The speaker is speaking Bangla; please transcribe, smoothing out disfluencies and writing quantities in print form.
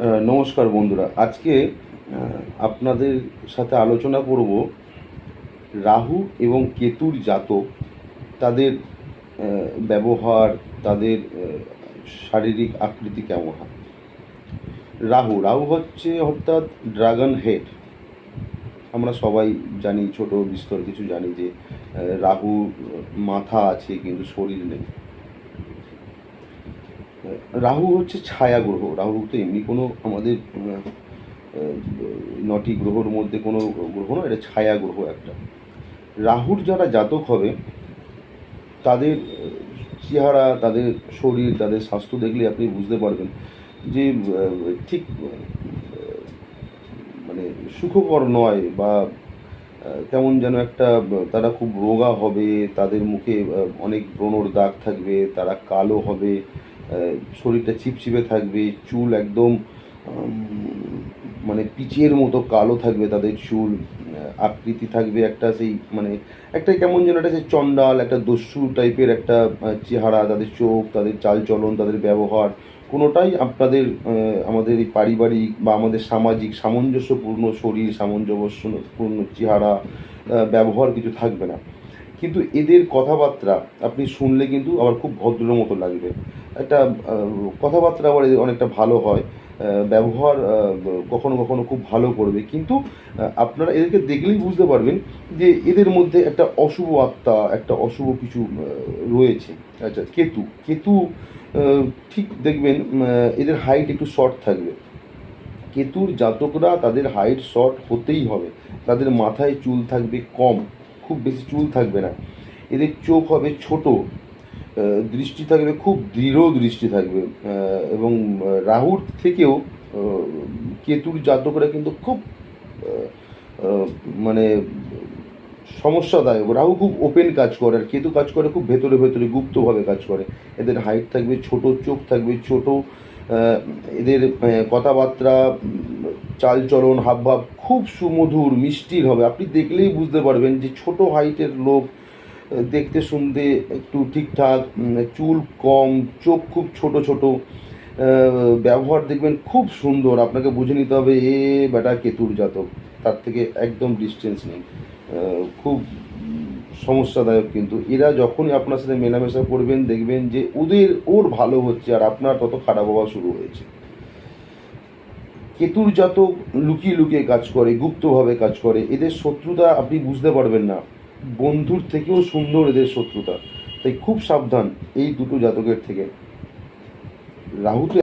নমস্কার বন্ধুরা, আজকে আপনাদের সাথে আলোচনা করব রাহু এবং কেতুর জাতক, তাদের ব্যবহার, তাদের শারীরিক আকৃতি কেমন হয়। রাহু রাহু হচ্ছে অর্থাৎ ড্রাগন হেড। আমরা সবাই জানি, ছোট বিস্তর কিছু জানি যে রাহু মাথা আছে কিন্তু শরীর নেই। রাহু হচ্ছে ছায়া গ্রহ। রাহু তো এমনি কোনো আমাদের 9টি গ্রহর মধ্যে কোনো গ্রহ নয়, এটা ছায়া গ্রহ একটা। রাহুর যারা জাতক হবে তাদের চেহারা, তাদের শরীর, তাদের স্বাস্থ্য দেখলে আপনি বুঝতে পারবেন যে ঠিক মানে সুখকর নয়, বা কেমন যেন একটা, তারা খুব রোগা হবে, তাদের মুখে অনেক ব্রণর দাগ থাকবে, তারা কালো হবে, শরীরটা চিপচিপে থাকবে, চুল একদম মানে পিচের মতো কালো থাকবে তাদের চুল, আকৃতি থাকবে একটা সেই মানে একটা কেমন যেন একটা সেই চণ্ডাল, একটা দস্যু টাইপের একটা চেহারা, তাদের চোখ, তাদের চালচলন, তাদের ব্যবহার কোনোটাই আপনাদের আমাদের এই পারিবারিক বা আমাদের সামাজিক সামঞ্জস্যপূর্ণ শরীর, সামঞ্জস্যপূর্ণ চেহারা, ব্যবহার কিছু থাকবে না। কিন্তু এদের কথাবার্তা আপনি শুনলে কিন্তু আবার খুব ভদ্র মতো লাগবে। একটা কথাবার্তা আবার এদের অনেকটা ভালো হয়, ব্যবহার কখনো কখনো খুব ভালো করবে, কিন্তু আপনারা এদেরকে দেখলেই বুঝতে পারবেন যে এদের মধ্যে একটা অশুভ আত্মা, একটা অশুভ কিছু রয়েছে। আচ্ছা, কেতু কেতু ঠিক দেখবেন এদের হাইট একটু শর্ট থাকবে। কেতুর জাতকরা তাদের হাইট শর্ট হতেই হবে। তাদের মাথায় চুল থাকবে কম, খুব বেশি চুল থাকবে না। এদের চোখ হবে ছোট, দৃষ্টি থাকবে খুব দৃঢ় দৃষ্টি থাকবে, এবং রাহুর থেকেও কেতুর জাতকরা কিন্তু খুব মানে সমস্যাদায়ক। রাহু খুব ওপেন কাজ করে আর কেতু কাজ করে খুব ভেতরে ভেতরে, গুপ্তভাবে কাজ করে। এদের হাইট থাকবে ছোট, চোখ থাকবে ছোট, এদের কথাবার্তা, চালচলন, হাবভাব খুব সুমধুর মিষ্টির হবে। আপনি দেখলেই বুঝতে পারবেন যে ছোট হাইটের লোক, দেখতে শুনতে একটু ঠিকঠাক, চুল কম, চোখ খুব ছোট ছোট, ব্যবহার দেখবেন খুব সুন্দর। আপনাকে বুঝে নিতে হবে এ বেটা কেতুর জাতক, তার থেকে একদম ডিস্টেন্স নেই। খুব সমস্যাদায়ক, কিন্তু এরা যখনই আপনার সাথে মেলামেশা করবেন দেখবেন যে ওর ভালো হচ্ছে আর আপনার তত খারাপ হওয়া শুরু হয়েছে। কেতুর জাতক লুকিয়ে লুকিয়ে কাজ করে, গুপ্তভাবে কাজ করে। এদের শত্রুতা আপনি বুঝতে পারবেন না, বন্ধুর থেকেও সুন্দর এদের শত্রুতা। তাই খুব সাবধান এই দুটো জাতকের থেকে। রাহু তো